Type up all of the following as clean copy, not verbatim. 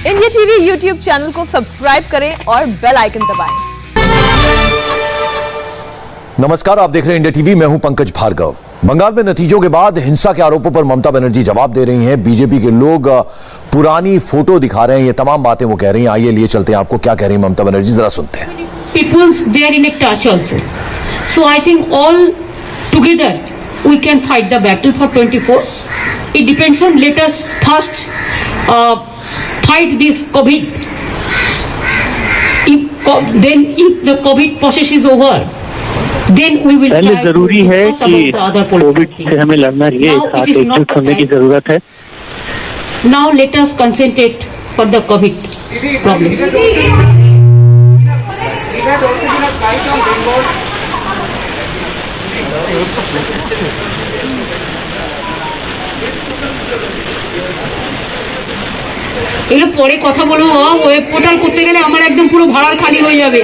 India TV YouTube channel को subscribe करें और बेल आइकन दबाएं। नमस्कार, आप देख रहे हैं इंडिया टीवी। मैं हूं पंकज भार्गव। बंगाल में नतीजों के बाद हिंसा के आरोपों पर ममता बनर्जी जवाब दे रही हैं। बीजेपी के लोग पुरानी फोटो दिखा रहे हैं, ये तमाम बातें वो कह रही हैं। आइए लिए चलते हैं आपको क्या कह रही हैं ममता बनर्जी, जरा सुनते हैं। People's they are in a touch also. So I think all together we can fight the battle for 24. It depends on, let us first fight this COVID. If the COVID process is over, then we will. पहले जरूरी है कि Covid से हमें लड़ना है, एक साथ एकजुट होने की जरूरत है। Now let us concentrate for the COVID problem. এগুলো পরে কথা বলবো। ওয়েব পোর্টাল করতে গেলে আমার একদম পুরো ভাড়ার খালি হয়ে যাবে।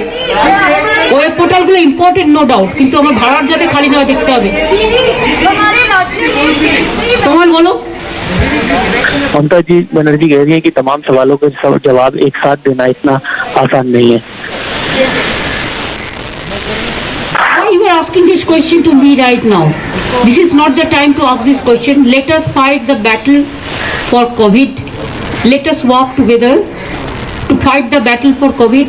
ওয়েব পোর্টালগুলো ইম্পর্টেন্ট নো ডাউট, কিন্তু আমার ভাড়ার যাতে খালি না দেখতে হবে। তোমার বলো। ममता जी बनर्जी कह रही है कि तमाम सवालों के जवाब एक साथ देना इतना आसान नहीं है। Why you are asking this question to me right now? This is not the time to ask this question. Let us fight the battle for COVID. Let us work together to fight the battle for COVID.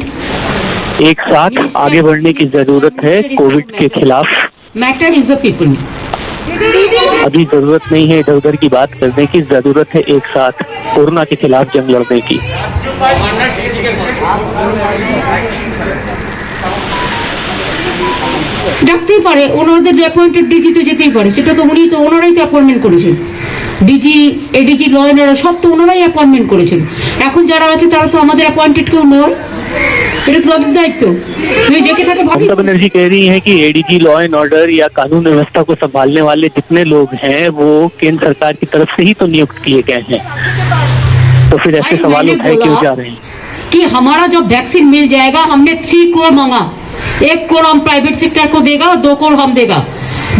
एक साथ आगे बढ़ने की जरूरत है Covid के खिलाफ। Matter is the people. अभी जरूरत नहीं है इधर उधर की बात करने की, जरूरत है एक साथ कोरोना के खिलाफ जंग लड़ने की। ডাকতেই পারে, ওনাদের অ্যাপয়েন্টেড ডিজি তো যেতেই পারে, সেটা তো উনি তো ওনারাই তো অ্যাপয়েন্টমেন্ট করেছেন। DG ADG law and order সব তো ওনারাই অ্যাপয়েন্টমেন্ট করেছেন। এখন যারা আছে তারা তো আমাদের অ্যাপয়েন্টেড কেউ নয়, এটা তো তাদের দায়িত্ব। ममता बनर्जी कह रही है कि एडीजी लॉ एंड ऑर्डर या कानून व्यवस्था को संभालने वाले जितने लोग हैं वो केंद्र सरकार की तरफ से ही तो नियुक्त किए गए हैं, तो फिर ऐसे सवाल उठाए क्यों जा रहे हैं कि हमारा जब वैक्सीन मिल जाएगा, हमने 3 करोड़ मांगा, 1 करोड़ हम प्राइवेट सेक्टर को देगा, 2 करोड़ हम देगा।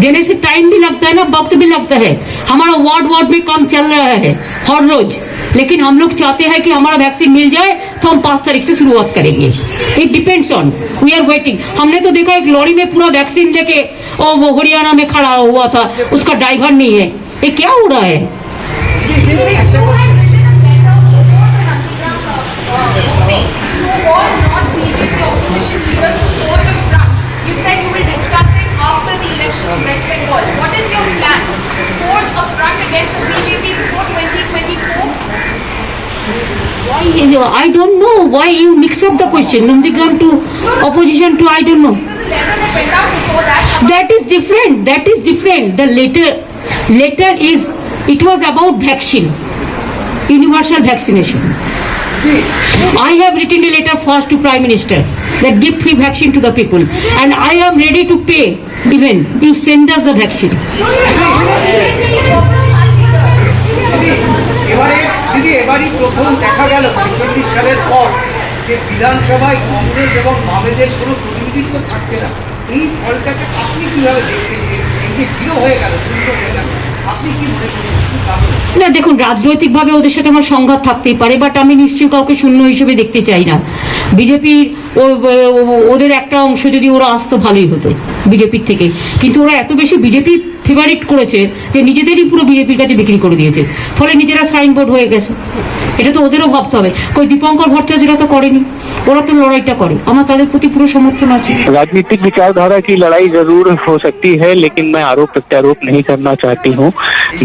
देने से टाइम भी लगता है ना, वक्त भी लगता है। हमारा वार्ड में काम चल रहा है हर रोज, लेकिन हम लोग चाहते हैं कि हमारा वैक्सीन मिल जाए तो हम 5 तारीख से शुरुआत करेंगे। It depends on, we are waiting. हमने तो देखा एक लॉरी में पूरा वैक्सीन लेके वो हरियाणा में खड़ा हुआ था, उसका ड्राइवर नहीं है। ये क्या हो रहा है? West Bengal. What is your plan? Forge a front against the BJP before 2024? I don't know why you mix up the question. Nandigram to opposition to I don't know. That is different. That is different. The letter is, it was about vaccine, universal vaccination. I have written a letter first to Prime Minister that give free vaccine to the people, and I am ready to pay even you send us the vaccine. এবারই প্রথম দেখা গেল ৪৬ সালের পর যে বিধানসভায় কংগ্রেস এবং বামেদের কোনো প্রতিনিধিত্ব থাকছে না। এই ফলটাকে আপনি কিভাবে দেখছেন? এই যে জিরো হয়ে গেল, শূন্য হয়ে গেল, আপনি কি মনে করছেন? না দেখুন, রাজনৈতিকভাবে ওদের সাথে আমার সংঘাত থাকতেই পারে, বাট আমি নিশ্চয়ই কাউকে শূন্য হিসেবে দেখতে চাই না। বিজেপির ওদের একটা অংশ যদি ওরা আসতো ভালোই হতো বিজেপির থেকে, কিন্তু ওরা এত বেশি বিজেপি ফেভারিট করেছে যে নিজেদেরই পুরো বিজেপির কাছে বিক্রি করে দিয়েছে, ফলে নিজেরা সাইনবোর্ড হয়ে গেছে। এটা তো ওদেরও ভাবতে হবে। কই দীপঙ্কর ভট্টাচার্যরা তো করেনি, ওরা তো লড়াইটা করে, আমার তাদের প্রতি পুরো সমর্থন আছে। राजनीतिक विचारधारा की लड़ाई जरूर हो सकती है, लेकिन मैं आरोप प्रत्यारोप नहीं करना चाहती हूँ।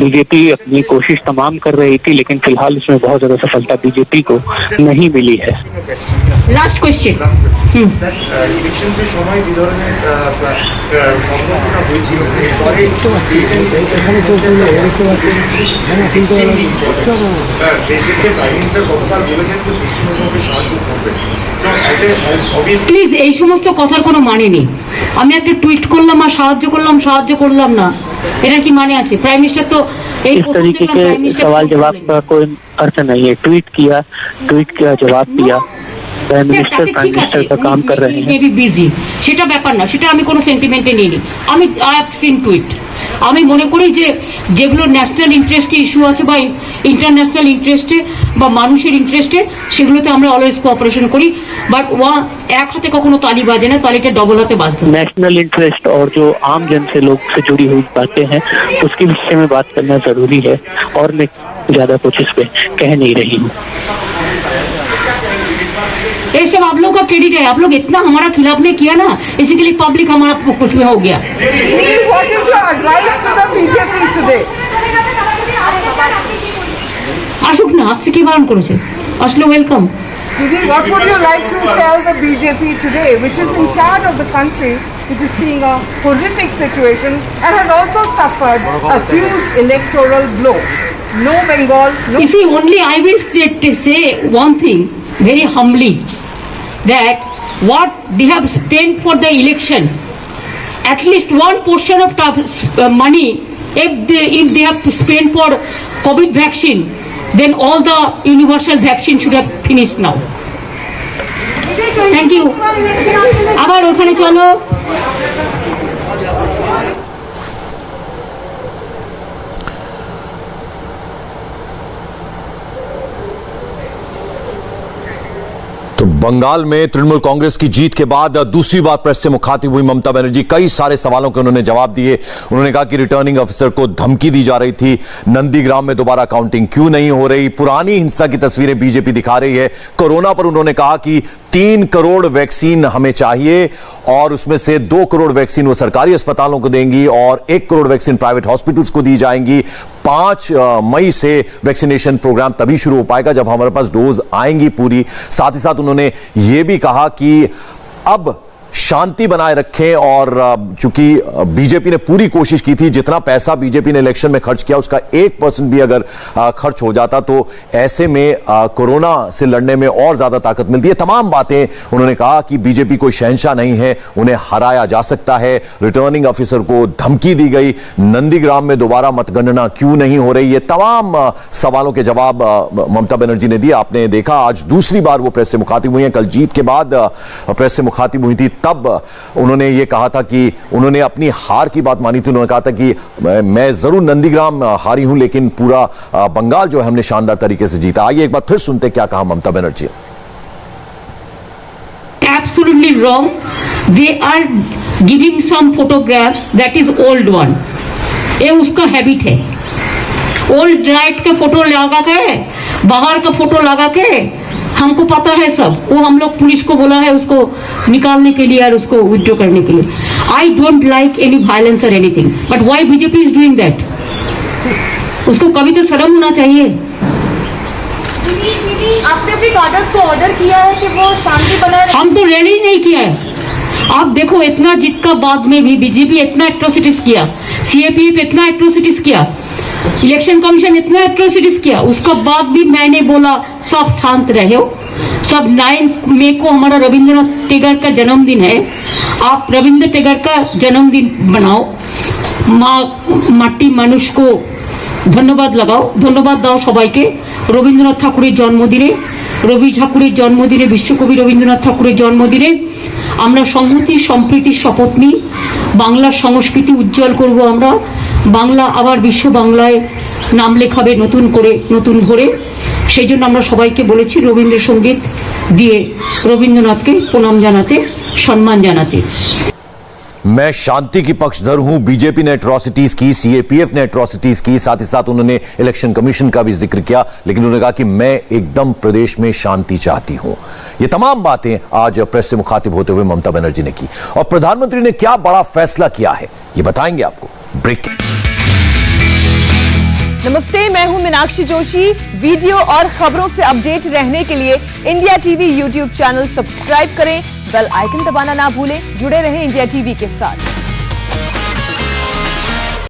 बीजेपी अपनी कोशिश तमाम कर रही थी, लेकिन फिलहाल इसमें बहुत ज्यादा सफलता बीजेपी को नहीं मिली है। लास्ट क्वेश्चन, ইলেকশন এর সময় যে ধরনের সম্ভাবনা হয়েছিল, এরপরে এখানে তো দেখতে পাচ্ছেন প্রাইম মিনিস্টার গতকাল বলেছেন যে পশ্চিমবঙ্গকে সাহায্য করবেন। প্লিজ এই সমস্ত কথার কোনো মানে নেই। আমি একটা টুইট করলাম আর সাহায্য করলাম না, এটার কি মানে আছে? প্রাইম মিনিস্টার তো इस तरीके के सवाल जवाब का कोई अर्थ नहीं है। ट्वीट किया जवाब दिया, प्राइम मिनिस्टर का काम कर रहे हैं। बिजी, সেটা ব্যাপার না, সেটা আমি কোনো সেন্টিমেন্টে নিইনি। আমি আই হ্যাভ সিন টুইট, আমি মনে করি যে যেগুলো ন্যাশনাল ইন্টারেস্টে ইস্যু আছে বা ইন্টারন্যাশনাল ইন্টারেস্টে বা মানুষের ইন্টারেস্টে সেগুলোতে আমরা অলওয়েজ কোঅপারেশন করি, বাট এক হাতে কখনো তালি বাজে না, তালিটা डबल हाथे बाजते हैं। नेशनल इंटरेस्ट और जो आम जन से लोग से जुड़ी हुई बातें हैं उसके विषय में बात करना जरूरी है, और मैं ज्यादा कुछ इस पे कह नहीं रही हूँ। ये सब आप लोग का क्रेडिट है, आप लोग इतना हमारा खिलाफ नहीं किया ना, इसी के लिए पब्लिक हमारा कुछ में हो गया। What is your advice to the BJP today? আসুক না, আসতে কি বারণ করেছে, আসলে welcome. Didi, what would you like to tell the BJP today, which is in charge of the country, which is seeing a horrific situation and has also suffered a huge electoral blow? No Bengal, no. You see, only I will say one thing very humbly, that what they have spent for the election, at least one portion of money, if they have spent for COVID vaccine, then all the universal vaccine should have finished now. Thank you. আবার ওখানে চলো। तो बंगाल में तृणमूल कांग्रेस की जीत के बाद दूसरी बार press से मुखातिब हुई ममता बनर्जी, कई सारे सवालों के उन्होंने जवाब दिए। उन्होंने कहा कि रिटर्निंग अफसर को धमकी दी जा रही थी, नंदीग्राम में दोबारा काउंटिंग क्यों नहीं हो रही, पुरानी हिंसा की तस्वीरें बीजेपी दिखा रही है। कोरोना पर उन्होंने कहा कि 3 करोड़ वैक्सीन हमें चाहिए और उसमें से 2 करोड़ वैक्सीन वो सरकारी अस्पतालों को देंगी और 1 करोड़ वैक्सीन प्राइवेट हॉस्पिटल्स को दी जाएंगी। 5 मई से वैक्सीनेशन प्रोग्राम तभी शुरू हो पाएगा जब हमारे पास डोज आएंगी पूरी। साथ ही साथ उन्होंने यह भी कहा कि अब शांति बनाए रखें, और चूंकि बीजेपी ने पूरी कोशिश की थी, जितना पैसा बीजेपी ने इलेक्शन में खर्च किया उसका 1% भी अगर खर्च हो जाता तो ऐसे में कोरोना से लड़ने में और ज्यादा ताकत मिलती है। तमाम बातें उन्होंने कहा कि बीजेपी कोई शहंशाह नहीं है, उन्हें हराया जा सकता है। रिटर्निंग ऑफिसर को धमकी दी गई, नंदीग्राम में दोबारा मतगणना क्यों नहीं हो रही, ये तमाम सवालों के जवाब ममता बनर्जी ने दिए। आपने देखा आज दूसरी बार वो प्रेस से मुखातिब हुई हैं, कल जीत के बाद प्रेस से मुखातिब हुई थी, तब उन्होंने ये कहा था कि उन्होंने अपनी हार की बात मानी थी। उन्होंने कहा था कि मैं जरूर नंदीग्राम हारी हूं लेकिन पूरा बंगाल जो है हमने शानदार तरीके से जीता। आइए एक बार फिर सुनते क्या कहा Mamata Banerjee. Absolutely wrong. They are giving some photographs that is old one. ये उसका हैबिट है, ओल्ड राइट का फोटो लगा के, बाहर का फोटो लगा के, हमको पता है सब। वो हम लोग पुलिस को बोला है उसको निकालने के लिए और उसको विड्रॉ करने के लिए। I don't like any violence और anything, but why BJP is doing that? उसको कभी तो शर्म होना चाहिए। आपने अपने गार्डर्स को ऑर्डर किया है कि वो शांति बनाए? हम तो रैली नहीं किया है। आप देखो, इतना जीत का बाद में भी बीजेपी इतना एट्रोसिटीज किया, सीएपीएफ इतना एट्रोसिटीज किया, इलेक्शन कमीशन इतना एट्रोसिटीज किया, उसका बाद भी मैंने बोला सब शांत रहे हो। सब 9 मई को हमारा रविंद्रनाथ टैगोर का जन्मदिन है, आप रविंद्र टैगोर का जन्मदिन बनाओ, माटी मानुष को धन्यवाद लगाओ, धन्यवाद दाओ সবাইকে। রবীন্দ্রনাথ ঠাকুরের জন্মদিনে, রবি ঠাকুরের জন্মদিনে, বিশ্বকবি রবীন্দ্রনাথ ঠাকুরের জন্মদিনে আমরা সংহতি সম্প্রীতির শপথ নিই, বাংলার সংস্কৃতি উজ্জ্বল করব আমরা, বাংলা আবার বিশ্ব বাংলায় নাম লেখাবে নতুন করে, নতুন ভরে। সেই জন্য আমরা সবাইকে বলেছি রবীন্দ্রসঙ্গীত দিয়ে রবীন্দ্রনাথকে প্রণাম জানাতে, সম্মান জানাতে। मैं शांति की पक्षधर हूं, बीजेपी ने एट्रॉसिटीज की, सीएपीएफ ने एट्रॉसिटीज की, साथ ही साथ उन्होंने इलेक्शन कमीशन का भी जिक्र किया, लेकिन उन्होंने कहा कि मैं एकदम प्रदेश में शांति चाहती हूं। ये तमाम बातें आज प्रेस से मुखातिब होते हुए ममता बनर्जी ने की। और प्रधानमंत्री ने क्या बड़ा फैसला किया है ये बताएंगे आपको। ब्रेक। नमस्ते, मैं हूं मीनाक्षी जोशी। वीडियो और खबरों से अपडेट रहने के लिए India TV YouTube channel subscribe करें, बेल आइकन दबाना ना भूलें। जुड़े रहें इंडिया टीवी के साथ।